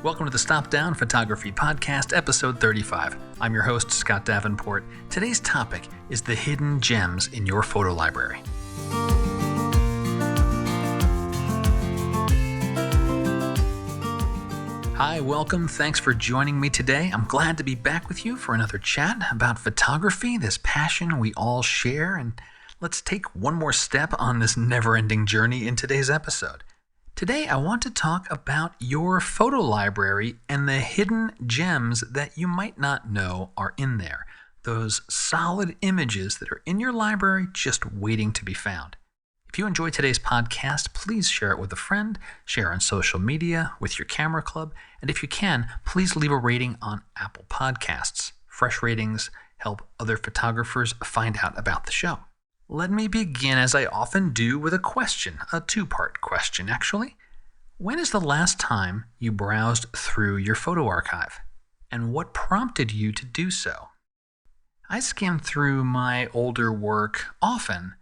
Welcome to the Stop Down Photography Podcast, episode 35. I'm your host, Scott Davenport. Today's topic is the hidden gems in your photo library. Hi, welcome. Thanks for joining me today. I'm glad to be back with you for another chat about photography, this passion we all share, and let's take one more step on this never-ending journey in today's episode. Today, I want to talk about your photo library and the hidden gems that you might not know are in there. Those solid images that are in your library just waiting to be found. If you enjoyed today's podcast, please share it with a friend, share on social media, with your camera club, and if you can, please leave a rating on Apple Podcasts. Fresh ratings help other photographers find out about the show. Let me begin, as I often do, with a question, a two-part question, actually. When is the last time you browsed through your photo archive? And what prompted you to do so? I skim through my older work often.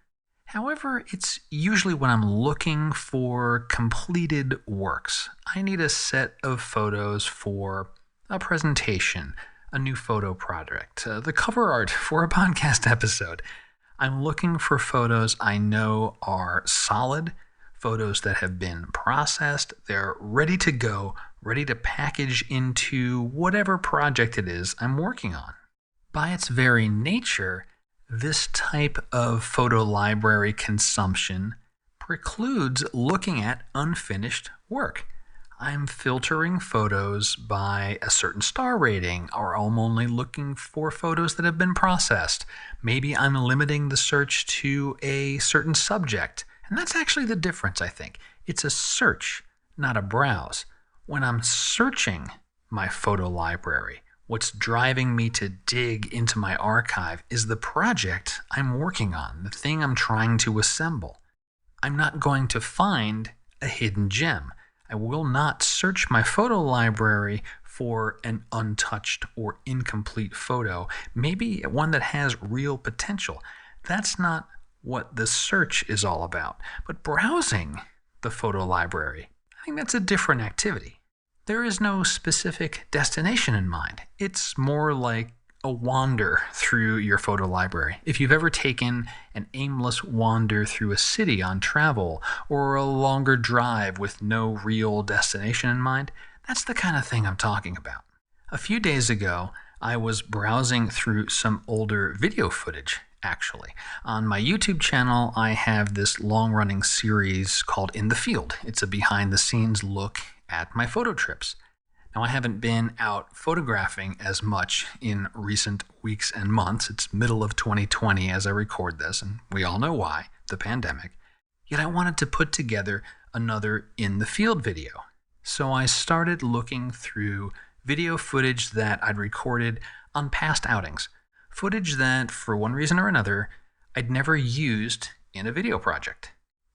However, it's usually when I'm looking for completed works. I need a set of photos for a presentation, a new photo project, the cover art for a podcast episode. I'm looking for photos I know are solid, photos that have been processed, they're ready to go, ready to package into whatever project it is I'm working on. By its very nature, this type of photo library consumption precludes looking at unfinished work. I'm filtering photos by a certain star rating, or I'm only looking for photos that have been processed. Maybe I'm limiting the search to a certain subject. And that's actually the difference, I think. It's a search, not a browse. When I'm searching my photo library, what's driving me to dig into my archive is the project I'm working on, the thing I'm trying to assemble. I'm not going to find a hidden gem. I will not search my photo library for an untouched or incomplete photo, maybe one that has real potential. That's not what the search is all about. But browsing the photo library, I think that's a different activity. There is no specific destination in mind. It's more like a wander through your photo library. If you've ever taken an aimless wander through a city on travel or a longer drive with no real destination in mind, that's the kind of thing I'm talking about. A few days ago, I was browsing through some older video footage, actually. On my YouTube channel, I have this long-running series called In the Field. It's a behind-the-scenes look at my photo trips. Now, I haven't been out photographing as much in recent weeks and months. It's middle of 2020 as I record this, and we all know why, the pandemic. Yet I wanted to put together another In the Field video. So I started looking through video footage that I'd recorded on past outings. Footage that, for one reason or another, I'd never used in a video project.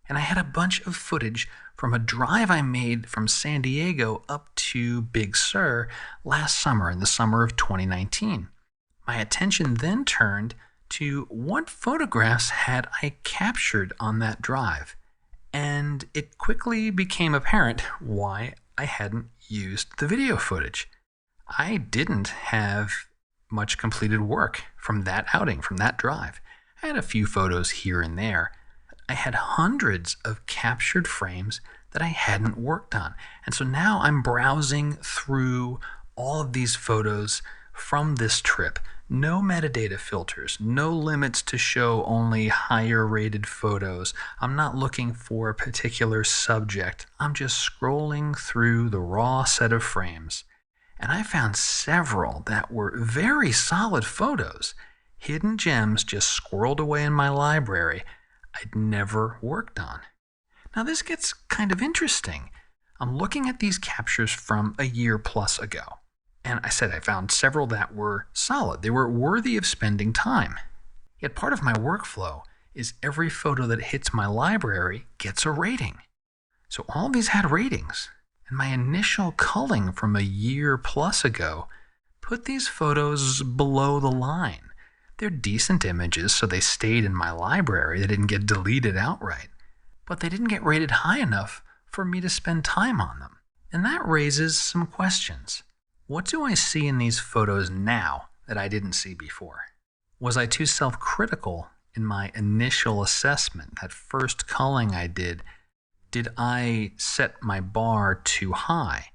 And I had a bunch of footage from a drive I made from San Diego up to Big Sur last summer, in the summer of 2019. My attention then turned to what photographs had I captured on that drive, and it quickly became apparent why I hadn't used the video footage. I didn't have much completed work from that outing, from that drive. I had a few photos here and there. I had hundreds of captured frames that I hadn't worked on. And so now I'm browsing through all of these photos from this trip. No metadata filters, no limits to show only higher rated photos. I'm not looking for a particular subject. I'm just scrolling through the raw set of frames. And I found several that were very solid photos, hidden gems just squirreled away in my library I'd never worked on. Now this gets kind of interesting. I'm looking at these captures from a year plus ago. And I said I found several that were solid. They were worthy of spending time. Yet part of my workflow is every photo that hits my library gets a rating. So all these had ratings. And my initial culling from a year plus ago put these photos below the line. They're decent images, so they stayed in my library. They didn't get deleted outright. But they didn't get rated high enough for me to spend time on them. And that raises some questions. What do I see in these photos now that I didn't see before? Was I too self-critical in my initial assessment, that first culling I did? Did I set my bar too high?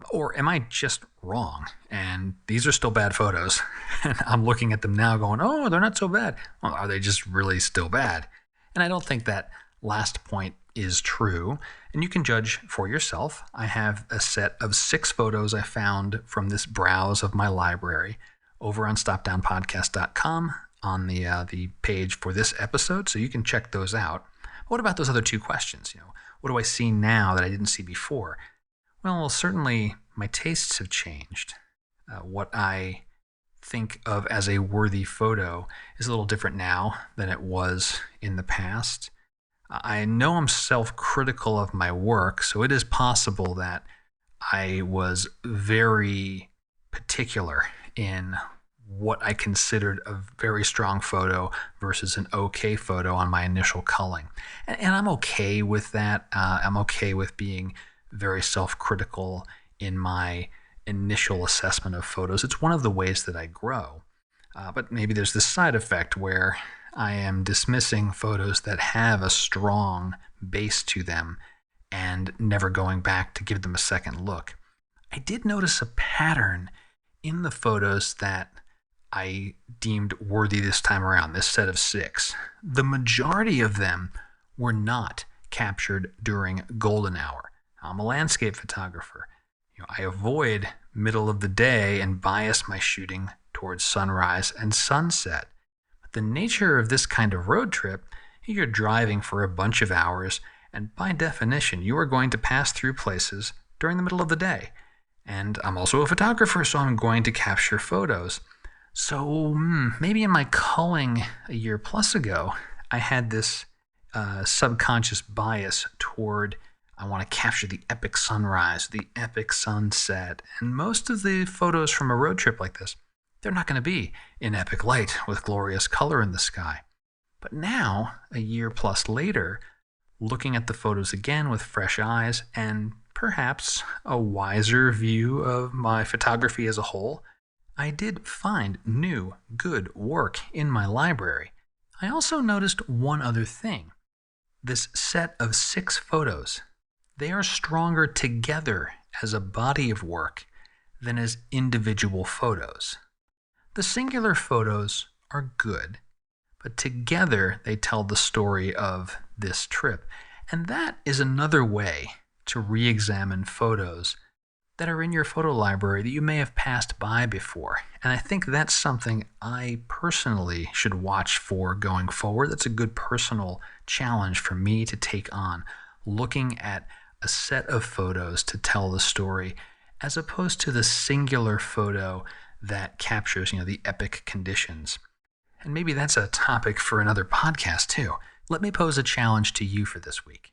Or am I just wrong? And these are still bad photos. And I'm looking at them now going, oh, they're not so bad. Well, are they just really still bad? And I don't think that last point is true. And you can judge for yourself. I have a set of 6 photos I found from this browse of my library over on stopdownpodcast.com on the page for this episode. So you can check those out. What about those other 2 questions? What do I see now that I didn't see before? Well, certainly my tastes have changed. What I think of as a worthy photo is a little different now than it was in the past. I know I'm self-critical of my work, so it is possible that I was very particular in what I considered a very strong photo versus an okay photo on my initial culling. And I'm okay with that. I'm okay with being very self-critical in my initial assessment of photos. It's one of the ways that I grow. But maybe there's this side effect where I am dismissing photos that have a strong base to them and never going back to give them a second look. I did notice a pattern in the photos that I deemed worthy this time around, this set of 6. The majority of them were not captured during golden hour. I'm a landscape photographer. I avoid middle of the day and bias my shooting towards sunrise and sunset. But the nature of this kind of road trip, you're driving for a bunch of hours, and by definition, you are going to pass through places during the middle of the day. And I'm also a photographer, so I'm going to capture photos. So maybe in my culling a year plus ago, I had this subconscious bias toward I want to capture the epic sunrise, the epic sunset. And most of the photos from a road trip like this, they're not going to be in epic light with glorious color in the sky. But now, a year plus later, looking at the photos again with fresh eyes and perhaps a wiser view of my photography as a whole, I did find new, good work in my library. I also noticed one other thing. This set of 6 photos, they are stronger together as a body of work than as individual photos. The singular photos are good, but together they tell the story of this trip. And that is another way to re-examine photos that are in your photo library that you may have passed by before. And I think that's something I personally should watch for going forward. That's a good personal challenge for me to take on, looking at a set of photos to tell the story as opposed to the singular photo that captures, the epic conditions. And maybe that's a topic for another podcast too. Let me pose a challenge to you for this week.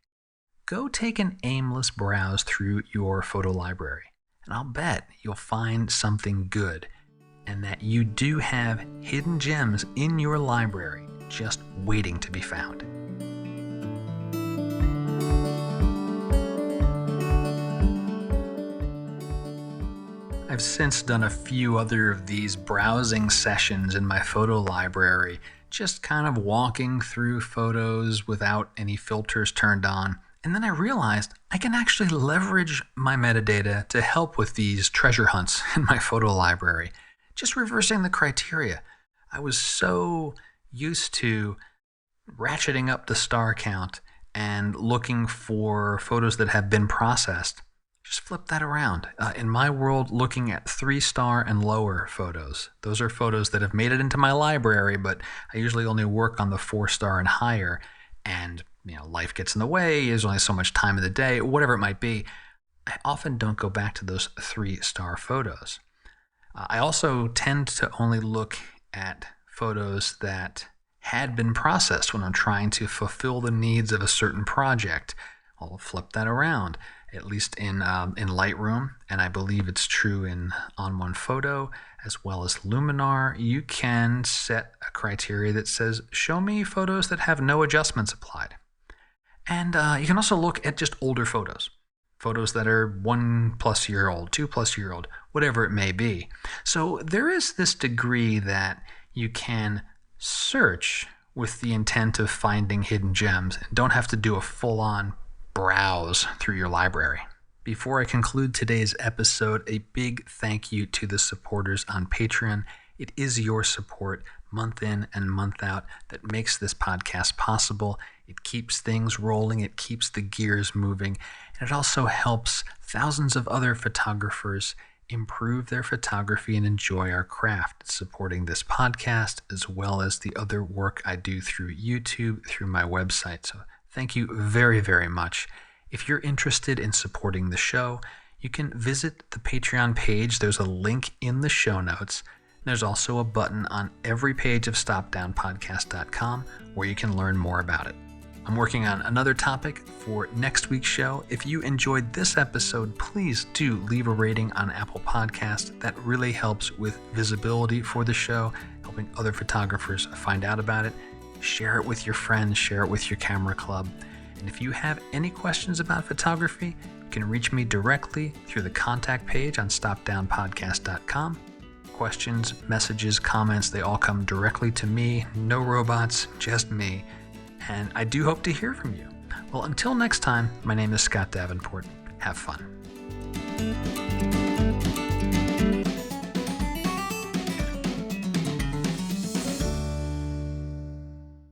Go take an aimless browse through your photo library, and I'll bet you'll find something good, and that you do have hidden gems in your library just waiting to be found. I've since done a few other of these browsing sessions in my photo library, just kind of walking through photos without any filters turned on. And then I realized I can actually leverage my metadata to help with these treasure hunts in my photo library, just reversing the criteria. I was so used to ratcheting up the star count and looking for photos that have been processed. Just flip that around. In my world, looking at 3-star and lower photos. Those are photos that have made it into my library, but I usually only work on the 4-star and higher. And life gets in the way, there's only so much time of the day, whatever it might be. I often don't go back to those 3-star photos. I also tend to only look at photos that had been processed when I'm trying to fulfill the needs of a certain project. I'll flip that around, at least in Lightroom, and I believe it's true in On One Photo as well as Luminar. You can set a criteria that says, show me photos that have no adjustments applied. And you can also look at just older photos. photos that are 1+ year old, 2+ year old, whatever it may be. So there is this degree that you can search with the intent of finding hidden gems and don't have to do a full-on browse through your library. Before I conclude today's episode, a big thank you to the supporters on Patreon. It is your support month in and month out that makes this podcast possible. It keeps things rolling, it keeps the gears moving, and it also helps thousands of other photographers improve their photography and enjoy our craft, supporting this podcast as well as the other work I do through YouTube, through my website. So thank you very, very much. If you're interested in supporting the show, you can visit the Patreon page. There's a link in the show notes. There's also a button on every page of StopDownPodcast.com where you can learn more about it. I'm working on another topic for next week's show. If you enjoyed this episode, please do leave a rating on Apple Podcasts. That really helps with visibility for the show, helping other photographers find out about it. Share it with your friends, share it with your camera club. And if you have any questions about photography, you can reach me directly through the contact page on StopDownPodcast.com. Questions, messages, comments, they all come directly to me. No robots, just me. And I do hope to hear from you. Well, until next time, my name is Scott Davenport. Have fun.